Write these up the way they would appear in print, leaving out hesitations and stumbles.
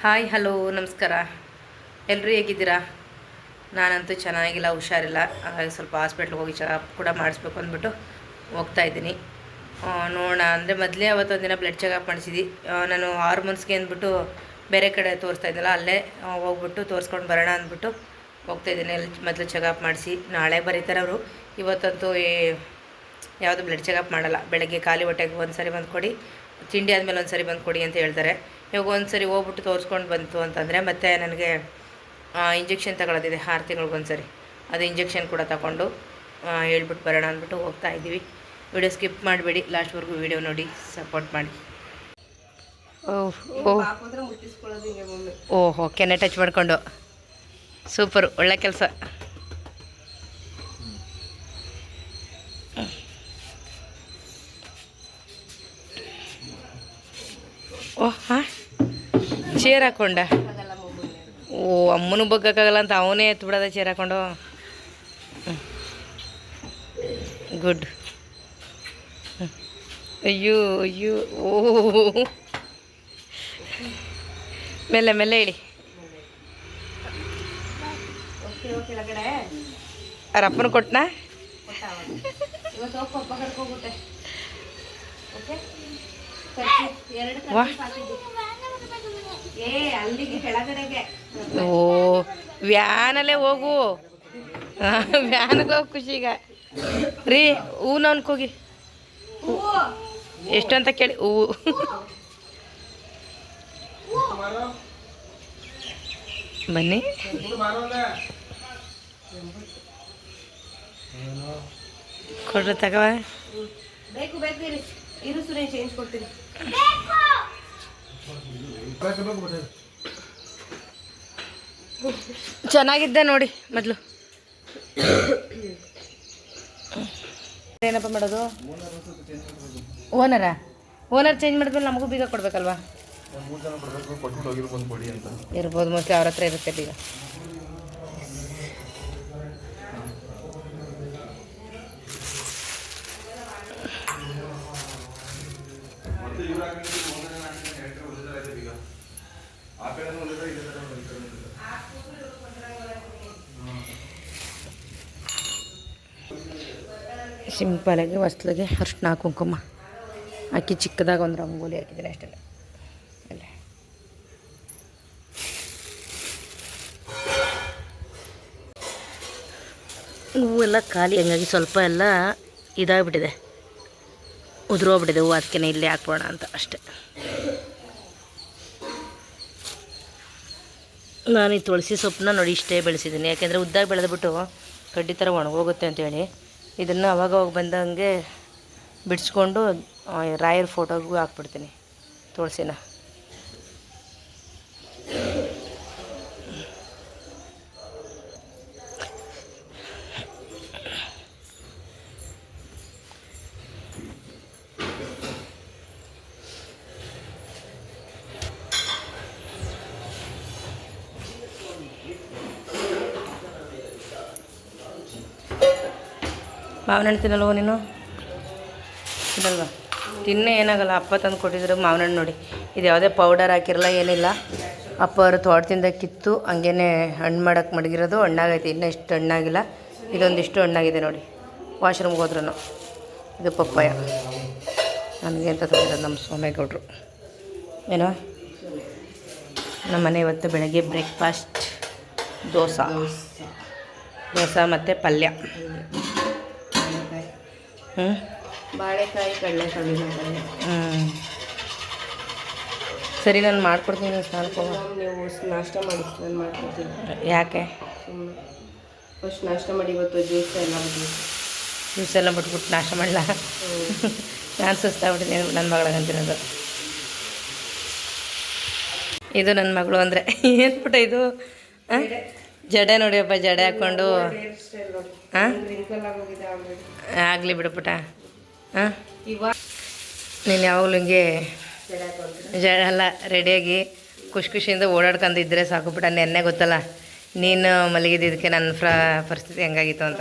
Hi hello ನಮಸ್ಕಾರ. ಎಲ್ಲರೂ ಹೇಗಿದ್ದೀರಾ? ನಾನಂತೂ ಚೆನ್ನಾಗಿಲ್ಲ, ಹುಷಾರಿಲ್ಲ. ಹಾಗಾಗಿ ಸ್ವಲ್ಪ ಹಾಸ್ಪಿಟ್ಲಿಗೆ ಹೋಗಿ ಚೆಕಪ್ ಕೂಡ ಮಾಡಿಸ್ಬೇಕು ಅಂದ್ಬಿಟ್ಟು ಹೋಗ್ತಾಯಿದ್ದೀನಿ. ನೋಡೋಣ ಅಂದರೆ ಮೊದಲೇ ಅವತ್ತೊಂದು ದಿನ ಬ್ಲಡ್ ಚೆಕಪ್ ಮಾಡಿಸಿದ್ವಿ. ನಾನು ಹಾರ್ಮೋನ್ಸ್ಗೆ ಅಂದ್ಬಿಟ್ಟು ಬೇರೆ ಕಡೆ ತೋರಿಸ್ತಾ ಇದ್ದಲ್ಲ, ಅಲ್ಲೇ ಹೋಗ್ಬಿಟ್ಟು ತೋರಿಸ್ಕೊಂಡು ಬರೋಣ ಅಂದ್ಬಿಟ್ಟು ಹೋಗ್ತಾಯಿದ್ದೀನಿ. ಅಲ್ಲಿ ಮೊದಲು ಚೆಕಪ್ ಮಾಡಿಸಿ ನಾಳೆ ಬರೀತಾರೆ ಅವರು. ಇವತ್ತಂತೂ ಯಾವುದು ಬ್ಲಡ್ ಚೆಕಪ್ ಮಾಡಲ್ಲ. ಬೆಳಗ್ಗೆ ಖಾಲಿ ಹೊಟ್ಟೆಗೆ ಒಂದು ಸರಿ ಬಂದು ಕೊಡಿ, ತಿಂಡಿ ಆದಮೇಲೆ ಒಂದು ಸರಿ ಬಂದು ಕೊಡಿ ಅಂತ ಹೇಳ್ತಾರೆ. ಇವಾಗ ಒಂದು ಸರಿ ಹೋಗ್ಬಿಟ್ಟು ತೋರಿಸ್ಕೊಂಡು ಬಂತು ಅಂತಂದರೆ ಮತ್ತೆ ನನಗೆ ಇಂಜೆಕ್ಷನ್ ತಗೊಳ್ಳೋದಿದೆ 6 ತಿಂಗಳಿಗೊಂದು ಸರಿ. ಅದು ಇಂಜೆಕ್ಷನ್ ಕೂಡ ತಗೊಂಡು ಹೇಳ್ಬಿಟ್ಟು ಬರೋಣ ಅಂದ್ಬಿಟ್ಟು ಹೋಗ್ತಾ ಇದ್ದೀವಿ. ವಿಡಿಯೋ ಸ್ಕಿಪ್ ಮಾಡಬೇಡಿ, ಲಾಸ್ಟ್ವರೆಗೂ ವಿಡಿಯೋ ನೋಡಿ ಸಪೋರ್ಟ್ ಮಾಡಿ. ಓಹೋ, ಕೆನೆ ಟಚ್ ಮಾಡಿಕೊಂಡು ಸೂಪರು, ಒಳ್ಳೆ ಕೆಲಸ. ಓಹ್ ಹಾಂ, ಚೇರ್ ಹಾಕೊಂಡ. ಓ, ಅಮ್ಮನೂ ಬಗ್ಗಕ್ಕಾಗಲ್ಲ ಅಂತ ಅವನೇ ಎತ್ಬಿಡೋದ ಚೇರ್ ಹಾಕೊಂಡು. ಗುಡ್. ಅಯ್ಯೋ ಅಯ್ಯೋ, ಓ ಮೆಲ್ಲ ಮೆಲ್ಲ ಹೇಳಿ. ಅಪ್ಪನ ಕೊಟ್ಟನಾ? ಓ, ವ್ಯಾನಲ್ಲೇ ಹೋಗು, ವ್ಯಾನಲ್ಲಿ ಹೋಗಿ ಖುಷಿ. ಈಗ ರೀ ಹೂನ ಅನ್ಕೋಗಿ ಎಷ್ಟು ಅಂತ ಕೇಳಿ. ಹೂವು ಬನ್ನಿ. ಕೊಡ್ರಿ ತಗವ. ಚೆನ್ನಾಗಿದ್ದೆ ನೋಡಿ ಮೊದಲು. ಏನಪ್ಪ ಮಾಡೋದು? ಓನರ್ ಚೇಂಜ್ ಮಾಡಿದ್ಮೇಲೆ ನಮಗೂ ಬೀಗ ಕೊಡ್ಬೇಕಲ್ವಾ? ಇರ್ಬೋದು, ಮೋಸ್ಟ್ಲಿ ಅವ್ರ ಹತ್ರ ಇರುತ್ತೆ ಬೀಗ. ಸಿಂಪಲಾಗಿ ಹೊಸ್ಲಿಗೆ ಅರ್ಶಿನ ಕುಂಕುಮ ಹಾಕಿ ಚಿಕ್ಕದಾಗ ಒಂದು ರಂಗೋಲಿ ಹಾಕಿದ್ದೀನಿ ಅಷ್ಟೆಲ್ಲ. ಅಲ್ಲೇ ಹೂವೆಲ್ಲ ಖಾಲಿ, ಹಂಗಾಗಿ ಸ್ವಲ್ಪ ಎಲ್ಲ ಇದಾಗ್ಬಿಟ್ಟಿದೆ, ಉದುರೋಗ್ಬಿಟ್ಟಿದೆ ಹೂವು. ಅದಕ್ಕೆ ಇಲ್ಲೇ ಹಾಕ್ಬೋಣ ಅಂತ ಅಷ್ಟೆ. ನಾನು ಈ ತುಳಸಿ ಸೊಪ್ಪನ್ನ ನೋಡಿ ಇಷ್ಟೇ ಬೆಳೆಸಿದ್ದೀನಿ, ಯಾಕೆಂದರೆ ಉದ್ದಾಗಿ ಬೆಳೆದ್ಬಿಟ್ಟು ಕಡ್ಡಿ ಥರ ಒಣಗೋಗುತ್ತೆ ಅಂತೇಳಿ ಇದನ್ನು ಅವಾಗ ಬಂದಂಗೆ ಬಿಡಿಸ್ಕೊಂಡು ರಾಯರ ಫೋಟೋಗೂ ಹಾಕ್ಬಿಡ್ತೀನಿ ತುಳಸಿನ. ಮಾವಿನ ಹಣ್ಣು ತಿನ್ನಲ್ವ ನೀನು? ತಿನ್ನಲ್ವಾ? ತಿನ್ನೇ, ಏನಾಗಲ್ಲ. ಅಪ್ಪ ತಂದು ಕೊಟ್ಟಿದ್ರು ಮಾವಿನ ಹಣ್ಣು ನೋಡಿ. ಇದು ಯಾವುದೇ ಪೌಡರ್ ಹಾಕಿರಲ್ಲ, ಏನಿಲ್ಲ. ಅಪ್ಪ ಅವರು ತೋಟದಿಂದ ಕಿತ್ತು ಹಂಗೇ ಹಣ್ಣು ಮಾಡೋಕ್ಕೆ ಮಡಗಿರೋದು. ಹಣ್ಣಾಗೈತೆ, ಇನ್ನೂ ಇಷ್ಟು ಹಣ್ಣಾಗಿಲ್ಲ. ಇದೊಂದಿಷ್ಟು ಹಣ್ಣಾಗಿದೆ ನೋಡಿ. ವಾಶ್ರೂಮ್ಗೆ ಹೋದ್ರೂ ಇದು ಪಪ್ಪಾಯ ನನಗೆ ಅಂತ ತಂದಿರೋದು ನಮ್ಮ ಸೋಮೇಗೌಡರು. ಏನೋ ನಮ್ಮ ಮನೆ ಇವತ್ತು ಬೆಳಗ್ಗೆ ಬ್ರೇಕ್ಫಾಸ್ಟ್ ದೋಸೆ ಮತ್ತು ಪಲ್ಯ. ಬಾಳೆಕಾಯಿ ಕಡಲೆಕಾಯಿ. ಸರಿ, ನಾನು ಮಾಡ್ಕೊಡ್ತೀನಿ. ನೀವು ನಾಷ್ಟ ಮಾಡಿ, ನಾನು ಮಾಡ್ಕೊಡ್ತೀನಿ. ಯಾಕೆ? ಫಸ್ಟ್ ನಾಷ್ಟ ಮಾಡಿ. ಇವತ್ತು ಜ್ಯೂಸ್ ಎಲ್ಲ ಬಿಟ್ಬಿಟ್ಟು ನಾಷ್ಟ ಮಾಡಲ್ಲ. ನಾನು ಸುಸ್ತಾಗ್ಬಿಟ್ಟಿದ್ದೀನಿ ನನ್ನ ಮಗಳಿಗಂತಿರೋದು. ಇದು ನನ್ನ ಮಗಳು ಅಂದರೆ ಏನ್ಬಿಟ್ಟ ಇದು ಜಡೆ ನೋಡಿಯಪ್ಪ, ಜಡೆ ಹಾಕ್ಕೊಂಡು. ಹಾಂ, ಆಗಲಿ ಬಿಡಪುಟ. ಹಾಂ, ನೀನು ಯಾವಾಗಲೂ ಹಿಂಗೆ ಜಡೆಲ್ಲ ರೆಡಿಯಾಗಿ ಖುಷಿಯಿಂದ ಓಡಾಡ್ಕೊಂಡಿದ್ದರೆ ಸಾಕು ಬಿಟ್ಟ. ನೆನ್ನೆ ಗೊತ್ತಲ್ಲ ನೀನು ಮಲಗಿದ್ದಕ್ಕೆ ನನ್ನ ಪರಿಸ್ಥಿತಿ ಹೆಂಗಾಗಿತ್ತು ಅಂತ.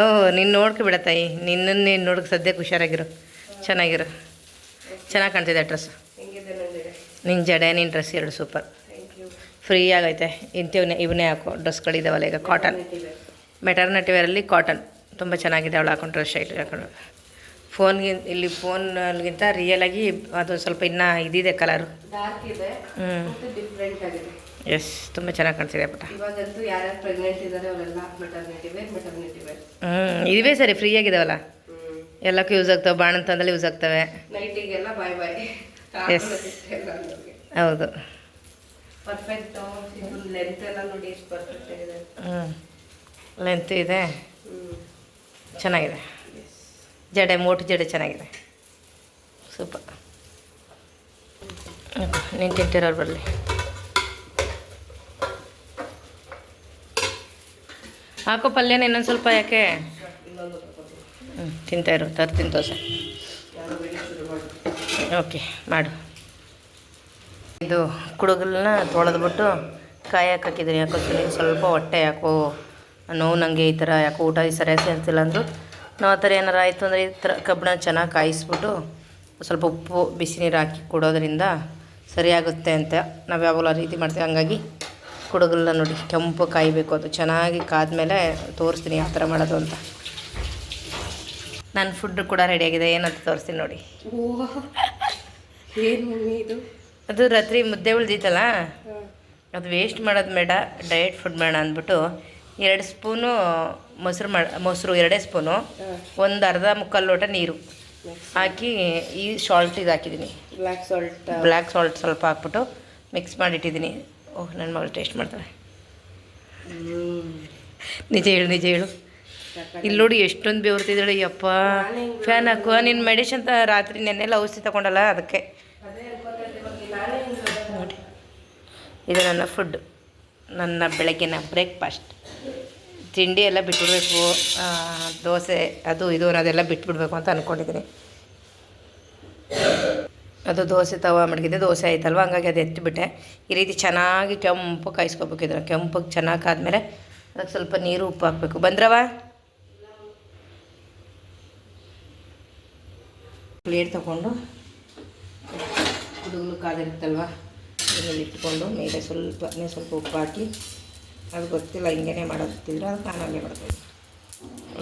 ಓಹ್, ನೀನು ನೋಡ್ಕೊಬಿಡ ತಾಯಿ. ನಿನ್ನನ್ನು ನೀನು ನೋಡೋಕೆ ಸದ್ಯಕ್ಕೆ ಹುಷಾರಾಗಿರು, ಚೆನ್ನಾಗಿರು. ಚೆನ್ನಾಗಿ ಕಾಣ್ತಿದೆ ಡ್ರೆಸ್ಸು. ನಿನ್ನ ಜಡೆ ನಿನ್ನ ಡ್ರೆಸ್ ಎರಡು ಸೂಪರ್, ಥ್ಯಾಂಕ್ ಯು. ಫ್ರೀ ಆಗೈತೆ. ಇವನೇ ಹಾಕೋ ಡ್ರೆಸ್ಗಳಿದ್ದಾವಲ್ಲ ಈಗ ಕಾಟನ್, ಮೆಟರ್ನಿಟಿ ವೇರಲ್ಲಿ ಕಾಟನ್ ತುಂಬ ಚೆನ್ನಾಗಿದೆ. ಅವಳು ಹಾಕೊಂಡ್ರೆ ಶೈಟ್ ಹಾಕೊಂಡು ಇಲ್ಲಿ ಫೋನ್ಗಿಂತ ರಿಯಲಾಗಿ ಅದು ಸ್ವಲ್ಪ ಇನ್ನೂ ಇದಿದೆ ಕಲರು. ಡಾರ್ಕ್ ಇದೆ, ಡಿಫ್ರೆಂಟ್ ಆಗಿದೆ. ಎಸ್, ತುಂಬ ಚೆನ್ನಾಗಿ ಕಾಣ್ತಿದೆ ಪುಟ್ಟ. ಇವಾಗಂತೂ ಯಾರ್ಯಾರು ಪ್ರೆಗ್ನೆಂಟ್ ಇದ್ದಾರೆ ಅವರೆಲ್ಲ ಮೆಟರ್ನಿಟಿ ವೇರ್. ಇದುವೇ ಸರಿ, ಫ್ರೀ ಆಗಿದಾವಲ್ಲ, ಎಲ್ಲಕ್ಕೂ ಯೂಸ್ ಆಗ್ತವೆ. ಬಾಣಂತಂದಲ್ಲಿ ಯೂಸ್ ಆಗ್ತವೆ. ನೈಟಿಗೆಲ್ಲ ಬಾಯ್ ಬಾಯ್. ಎಸ್, ಹೌದು. ಪರ್ಫೆಕ್ಟ್. ಲೆಂತ್ ಎಲ್ಲ ನೋಡಿ ಎಷ್ಟು ಪರ್ಫೆಕ್ಟ್ ಆಗಿದೆ. ಲೆಂತ್ ಇದೆ, ಚೆನ್ನಾಗಿದೆ. ಜಡೆ ಮೋಟು ಜಡೆ ಚೆನ್ನಾಗಿದೆ, ಸೂಪರ್. ನೀನು ತಿಂತಿರೋರು ಬರಲಿ. ಹಾಕೋ ಪಲ್ಯನ ಇನ್ನೊಂದು ಸ್ವಲ್ಪ, ಯಾಕೆ ತಿಂತಾಯಿರು. ತರ್ತೀನಿ ದೋಸೆ. ಓಕೆ, ಮಾಡು. ಇದು ಕುಡುಗಲನ್ನ ತೊಳೆದ್ಬಿಟ್ಟು ಕಾಯಿ ಹಾಕಿದ್ದೀನಿ. ಯಾಕೋ ಸ್ವಲ್ಪ ಹೊಟ್ಟೆ ಯಾಕೋ ನೋವು, ನನಗೆ ಈ ಥರ ಯಾಕೋ ಊಟ ಸರಿಯಾಗಿ ಸೇರ್ತಿಲ್ಲ ಅಂದರು. ನಾವು ಆ ಥರ ಏನಾರು ಆಯಿತು ಅಂದರೆ ಈ ಥರ ಕಬ್ಬನ್ನ ಚೆನ್ನಾಗಿ ಕಾಯಿಸ್ಬಿಟ್ಟು ಸ್ವಲ್ಪ ಉಪ್ಪು ಬಿಸಿ ನೀರು ಹಾಕಿ ಕೊಡೋದ್ರಿಂದ ಸರಿಯಾಗುತ್ತೆ ಅಂತ ನಾವು ಯಾವಾಗಲೂ ಆ ರೀತಿ ಮಾಡ್ತೀವಿ. ಹಂಗಾಗಿ ಕುಡುಗಲನ್ನ ನೋಡಿ ಕೆಂಪು ಕಾಯಬೇಕು, ಅದು ಚೆನ್ನಾಗಿ ಕಾದ್ಮೇಲೆ ತೋರಿಸ್ತೀನಿ ಯಾವ ಥರ ಮಾಡೋದು ಅಂತ. ನನ್ನ ಫುಡ್ ಕೂಡ ರೆಡಿಯಾಗಿದೆ, ಏನಂತ ತೋರಿಸ್ತೀನಿ ನೋಡಿ. ಏನು ಮಮ್ಮಿ ಇದು? ಅದು ರಾತ್ರಿ ಮುದ್ದೆ ಉಳ್ದಿತ್ತಲ್ಲ, ಅದು ವೇಸ್ಟ್ ಮಾಡೋದು ಬೇಡ, ಡಯಟ್ ಫುಡ್ ಬೇಡ ಅಂದ್ಬಿಟ್ಟು 2 ಸ್ಪೂನು ಮೊಸರು 2 ಸ್ಪೂನು, ಒಂದು ಅರ್ಧ ಮುಕ್ಕಾಲು ಲೋಟ ನೀರು ಹಾಕಿ ಈ ಸಾಲ್ಟ್ ಇದು ಹಾಕಿದ್ದೀನಿ, ಬ್ಲ್ಯಾಕ್ ಸಾಲ್ಟ್ ಸ್ವಲ್ಪ ಹಾಕ್ಬಿಟ್ಟು ಮಿಕ್ಸ್ ಮಾಡಿಟ್ಟಿದ್ದೀನಿ. ಓಹ್, ನನ್ನ ಮಗಳು ಟೇಸ್ಟ್ ಮಾಡ್ತಾಳೆ. ನಿಜ ಹೇಳು. ಇಲ್ಲಿ ನೋಡಿ ಎಷ್ಟೊಂದು ಬೆವರ್ತಿದ್ದಾಳೆ. ಯಪ್ಪ, ಫ್ಯಾನ್ ಹಾಕುವ. ನಿನ್ನ ಮೆಡಿಷನ್ ರಾತ್ರಿ ನೆನ್ನೆಲ್ಲ ಔಷಧಿ ತಗೊಂಡಲ್ಲ, ಅದಕ್ಕೆ. ನೋಡಿ, ಇದು ನನ್ನ ಫುಡ್, ನನ್ನ ಬೆಳಗ್ಗಿನ ಬ್ರೇಕ್ಫಾಸ್ಟ್. ತಿಂಡಿ ಎಲ್ಲ ಬಿಟ್ಬಿಡ್ಬೇಕು, ದೋಸೆ ಅದು ಇದು ಅದೆಲ್ಲ ಬಿಟ್ಬಿಡ್ಬೇಕು ಅಂತ ಅಂದ್ಕೊಂಡಿದ್ದೀನಿ. ಅದು ದೋಸೆ ತವ ಮಡಗಿದೆ, ದೋಸೆ ಆಯ್ತಲ್ವ, ಹಂಗಾಗಿ ಅದು ಎತ್ತಿಬಿಟ್ಟೆ. ಈ ರೀತಿ ಚೆನ್ನಾಗಿ ಕೆಂಪು ಕಾಯಿಸ್ಕೋಬೇಕಿದ್ರೆ, ಕೆಂಪಗೆ ಚೆನ್ನಾಗಿ ಆದಮೇಲೆ ಅದಕ್ಕೆ ಸ್ವಲ್ಪ ನೀರು ಉಪ್ಪು ಹಾಕಬೇಕು. ಬಂದ್ರವ ಪ್ಲೇಟ್ ತೊಗೊಂಡು ಕುಡುಗಲು ಕಾದಿರುತ್ತಲ್ವ, ಇದರಲ್ಲಿ ಇಟ್ಕೊಂಡು ಮೇಲೆ ಸ್ವಲ್ಪ ಉಪ್ಪು ಹಾಕಿ, ಅದು ಗೊತ್ತಿಲ್ಲ ಹಿಂಗೇ ಮಾಡೋದಿದ್ರೆ ಅದು ನಾನು ಹಂಗೆ ಮಾಡ್ತೀನಿ.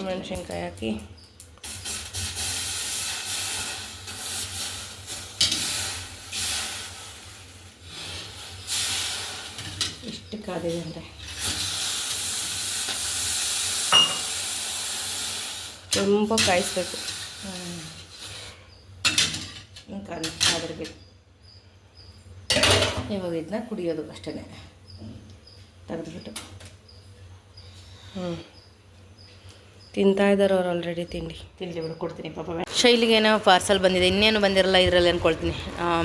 ಮೆಣಸಿನ್ಕಾಯಿ ಹಾಕಿ ಇಷ್ಟು ಕಾದಿದೆ ಅಂದರೆ ತುಂಬ ಕಾಯಿಸ್ಬೇಕು. ಕಾದಿರ್ಬೇಕು. ಇವಾಗ ಇದನ್ನ ಕುಡಿಯೋದು ಅಷ್ಟೇ, ತೆಗೆದ್ಬಿಟ್ಟು. ತಿಂತಾ ಇದ್ದಾರೆ ಅವ್ರು ಆಲ್ರೆಡಿ. ತಿಂಡಿ ಬಿಡು, ಕೊಡ್ತೀನಿ ಪಾಪ. ಶೈಲಿಗೇನೋ ಪಾರ್ಸಲ್ ಬಂದಿದೆ, ಇನ್ನೇನು ಬಂದಿರಲ್ಲ ಇದರಲ್ಲಿ ಅಂದ್ಕೊಳ್ತೀನಿ.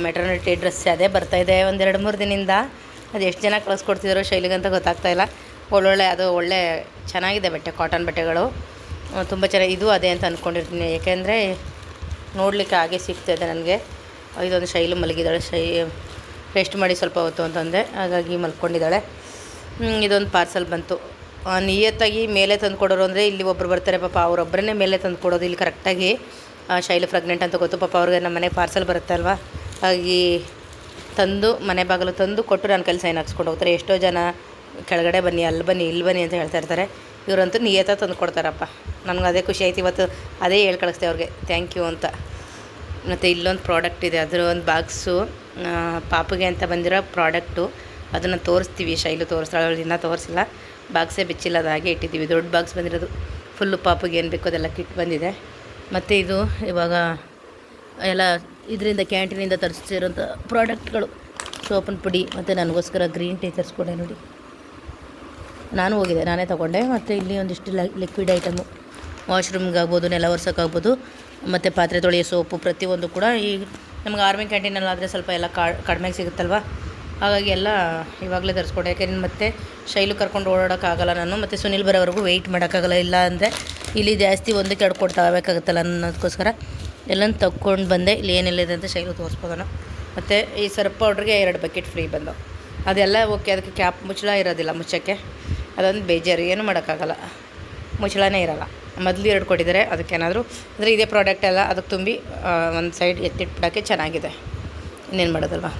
ಮೆಟರ್ನಿಟಿ ಡ್ರೆಸ್ ಅದೇ ಬರ್ತಾಯಿದೆ ಒಂದು 2-3 ದಿನದಿಂದ. ಅದು ಎಷ್ಟು ಜನ ಕಳಿಸ್ಕೊಡ್ತಿದ್ದಾರೋ ಶೈಲಿಗಂತ ಗೊತ್ತಾಗ್ತಾಯಿಲ್ಲ. ಒಳ್ಳೆ ಚೆನ್ನಾಗಿದೆ ಬಟ್ಟೆ, ಕಾಟನ್ ಬಟ್ಟೆಗಳು ತುಂಬ ಚೆನ್ನಾಗಿ. ಇದು ಅದೇ ಅಂತ ಅಂದ್ಕೊಂಡಿರ್ತೀನಿ, ಏಕೆಂದರೆ ನೋಡಲಿಕ್ಕೆ ಹಾಗೆ ಸಿಗ್ತಾಯಿದೆ ನನಗೆ. ಇದೊಂದು ಶೈಲು ಮಲಗಿದ್ದಾಳೆ, ರೆಸ್ಟ್ ಮಾಡಿ ಸ್ವಲ್ಪ ಹೊತ್ತು ಅಂತಂದೆ, ಹಾಗಾಗಿ ಮಲ್ಕೊಂಡಿದ್ದಾಳೆ. ಇದೊಂದು ಪಾರ್ಸಲ್ ಬಂತು. ನಿಯತ್ತಾಗಿ ಮೇಲೆ ತಂದು ಕೊಡೋರು ಅಂದರೆ ಇಲ್ಲಿ ಒಬ್ಬರು ಬರ್ತಾರೆ ಪಾಪ, ಅವರೊಬ್ಬರನ್ನೇ ಮೇಲೆ ತಂದು ಕೊಡೋದು ಇಲ್ಲಿ ಕರೆಕ್ಟಾಗಿ. ಶೈಲು ಪ್ರೆಗ್ನೆಂಟ್ ಅಂತ ಗೊತ್ತು ಪಾಪ ಅವ್ರಿಗೆ. ನಮ್ಮ ಮನೆಗೆ ಪಾರ್ಸಲ್ ಬರುತ್ತೆ ಅಲ್ವಾ, ಹಾಗಾಗಿ ತಂದು ಮನೆ ಬಾಗಿಲು ತಂದು ಕೊಟ್ಟು ನನ್ನ ಕೈಲಿ ಸೈನ್ ಹಾಕ್ಸ್ಕೊಂಡು ಹೋಗ್ತಾರೆ. ಎಷ್ಟೋ ಜನ ಕೆಳಗಡೆ ಬನ್ನಿ, ಅಲ್ಲಿ ಬನ್ನಿ, ಇಲ್ಲಿ ಬನ್ನಿ ಅಂತ ಹೇಳ್ತಾ ಇರ್ತಾರೆ. ಇವರಂತೂ ನಿಯತ್ತಾಗಿ ತಂದು ಕೊಡ್ತಾರಪ್ಪ. ನನಗೆ ಅದೇ ಖುಷಿ ಆಯ್ತು. ಇವತ್ತು ಅದೇ ಹೇಳಿ ಕಳಿಸ್ತೆ ಅವ್ರಿಗೆ ಥ್ಯಾಂಕ್ ಯು ಅಂತ. ಮತ್ತು ಇಲ್ಲೊಂದು ಪ್ರಾಡಕ್ಟ್ ಇದೆ, ಅದರ ಒಂದು ಬಾಕ್ಸು ಪಾಪುಗೆ ಅಂತ ಬಂದಿರೋ ಪ್ರಾಡಕ್ಟು. ಅದನ್ನು ತೋರಿಸ್ತೀವಿ, ಶೈಲು ತೋರಿಸ್ತಾಳೆ, ಇನ್ನೂ ತೋರಿಸಿಲ್ಲ. ಬಾಕ್ಸೇ ಬಿಚ್ಚಿಲ್ಲ, ಅದು ಹಾಗೆ ಇಟ್ಟಿದ್ದೀವಿ. ದೊಡ್ಡ ಬಾಕ್ಸ್ ಬಂದಿರೋದು, ಫುಲ್ಲು ಪಾಪುಗೆ ಏನು ಬೇಕೋ ಅದೆಲ್ಲ ಕಿಟ್ ಬಂದಿದೆ. ಮತ್ತು ಇದು ಇವಾಗ ಎಲ್ಲ ಇದರಿಂದ ಕ್ಯಾಂಟೀನಿಂದ ತರಿಸಿರೋಂಥ ಪ್ರಾಡಕ್ಟ್ಗಳು, ಸೋಪಿನ ಪುಡಿ. ಮತ್ತು ನನಗೋಸ್ಕರ ಗ್ರೀನ್ ಟೀ ತರಿಸ್ಕೊಂಡೆ ನೋಡಿ, ನಾನು ಹೋಗಿದ್ದೆ, ನಾನೇ ತೊಗೊಂಡೆ. ಮತ್ತು ಇಲ್ಲಿ ಒಂದಿಷ್ಟು ಲಿಕ್ವಿಡ್ ಐಟಮು, ವಾಶ್ರೂಮ್ಗೆ ಆಗ್ಬೋದು, ನೆಲ ಒರೆಸೋಕ್ಕಾಗ್ಬೋದು, ಮತ್ತು ಪಾತ್ರೆ ತೊಳೆಯೋ ಸೋಪು, ಪ್ರತಿಯೊಂದು ಕೂಡ ಈ ನಮ್ಗೆ ಆರ್ಮಿ ಕ್ಯಾಂಟೀನಲ್ಲಾದರೆ ಸ್ವಲ್ಪ ಎಲ್ಲ ಕಡಿಮೆಗೆ ಸಿಗುತ್ತಲ್ವ, ಹಾಗಾಗಿ ಎಲ್ಲ ಇವಾಗಲೇ ತರಿಸ್ಕೊಂಡೆ. ಯಾಕೆಂದ್ರೆ ಮತ್ತೆ ಶೈಲು ಕರ್ಕೊಂಡು ಓಡಾಡೋಕ್ಕಾಗಲ್ಲ ನಾನು, ಮತ್ತು ಸುನಿಲ್ ಬರೋವರೆಗೂ ವೆಯ್ಟ್ ಮಾಡೋಕ್ಕಾಗಲ್ಲ. ಇಲ್ಲ ಅಂದರೆ ಇಲ್ಲಿ ಜಾಸ್ತಿ ಒಂದಕ್ಕೆ ಬೇಕಾಗುತ್ತಲ್ಲ ಅನ್ನೋದಕ್ಕೋಸ್ಕರ ಎಲ್ಲನೂ ತಗೊಂಡು ಬಂದೆ. ಇಲ್ಲಿ ಏನೆಲ್ಲಿದೆ ಅಂತ ಶೈಲು ತೋರಿಸ್ಬೋದಲ್ಲ. ಮತ್ತು ಈ ಸರ್ಫ್ ಪೌಡ್ರಿಗೆ 2 ಬಕೆಟ್ ಫ್ರೀ ಬಂದವು. ಅದೆಲ್ಲ ಓಕೆ, ಅದಕ್ಕೆ ಕ್ಯಾಪ್ ಮುಚ್ಚಳ ಇರೋದಿಲ್ಲ ಮುಚ್ಚೋಕ್ಕೆ, ಅದೊಂದು ಬೇಜಾರು, ಏನೂ ಮಾಡೋಕ್ಕಾಗಲ್ಲ, ಮುಚ್ಚಳನೇ ಇರೋಲ್ಲ. ಮೊದಲು 2 ಕೊಟ್ಟಿದ್ದಾರೆ, ಅದಕ್ಕೇನಾದರೂ ಅಂದರೆ ಇದೇ ಪ್ರಾಡಕ್ಟ್ ಎಲ್ಲ ಅದಕ್ಕೆ ತುಂಬಿ ಒಂದು ಸೈಡ್ ಎತ್ತಿಟ್ಬಿಡೋಕ್ಕೆ ಚೆನ್ನಾಗಿದೆ. ಇನ್ನೇನು ಮಾಡೋದಲ್ವ.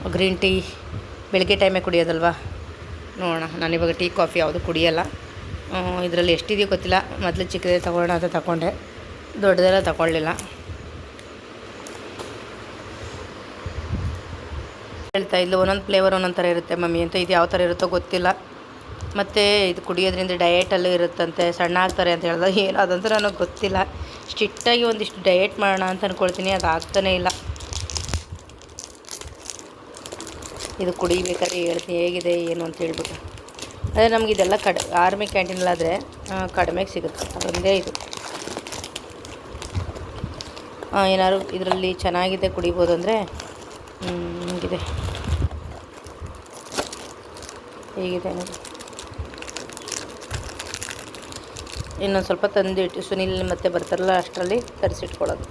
ಗ್ರೀನ್ ಟೀ ಬೆಳಗ್ಗೆ ಟೈಮೇ ಕುಡಿಯೋದಲ್ವಾ, ನೋಡೋಣ. ನಾನಿವಾಗ ಟೀ ಕಾಫಿ ಯಾವುದು ಕುಡಿಯೋಲ್ಲ. ಇದರಲ್ಲಿ ಎಷ್ಟಿದೆಯೋ ಗೊತ್ತಿಲ್ಲ. ಮೊದಲು ಚಿಕ್ಕದೇ ತೊಗೊಳ್ಳೋಣ ಅಂತ ತಗೊಂಡೆ, ದೊಡ್ಡದೆಲ್ಲ ತಗೊಳ್ಳಿಲ್ಲ. ಹೇಳ್ತಾ ಇದ್ಲು ಒಂದೊಂದು ಫ್ಲೇವರ್ ಒಂದೊಂದು ಥರ ಇರುತ್ತೆ ಮಮ್ಮಿ ಅಂತ. ಇದು ಯಾವ ಥರ ಇರುತ್ತೋ ಗೊತ್ತಿಲ್ಲ. ಮತ್ತು ಇದು ಕುಡಿಯೋದ್ರಿಂದ ಡಯೆಟಲ್ಲೂ ಇರುತ್ತಂತೆ, ಸಣ್ಣ ಆಗ್ತಾರೆ ಅಂತ ಹೇಳ್ದೆ. ಏನು ಅದಂತೂ ನನಗೆ ಗೊತ್ತಿಲ್ಲ. ಸ್ಟ್ರಿಕ್ಟಾಗಿ ಒಂದಿಷ್ಟು ಡಯೆಟ್ ಮಾಡೋಣ ಅಂತ ಅಂದ್ಕೊಳ್ತೀನಿ, ಅದು ಆಗ್ತಾನೇ ಇಲ್ಲ. ಇದು ಕುಡಿಬೇಕಾದ್ರೆ ಹೇಳ್ತೀನಿ ಹೇಗಿದೆ ಏನು ಅಂತ ಹೇಳ್ಬಿಟ್ಟು. ಅದೇ ನಮ್ಗೆ ಇದೆಲ್ಲ ಆರ್ಮಿ ಕ್ಯಾಂಟೀನಲ್ಲಾದರೆ ಕಡಿಮೆಗೆ ಸಿಗುತ್ತೆ, ಅದೊಂದೇ ಇದು. ಏನಾದ್ರು ಇದರಲ್ಲಿ ಚೆನ್ನಾಗಿದೆ ಕುಡಿಬೋದು ಅಂದರೆ ಹೀಗಿದೆ, ಹೇಗಿದೆ ನೋಡಿ. ಇನ್ನೊಂದು ಸ್ವಲ್ಪ ತಂದಿಟ್ಟು ಸುನಿಲ್ ಮತ್ತೆ ಬರ್ತಾರಲ್ಲ ಅಷ್ಟರಲ್ಲಿ ತರಿಸಿಟ್ಕೊಳ್ಳೋದು.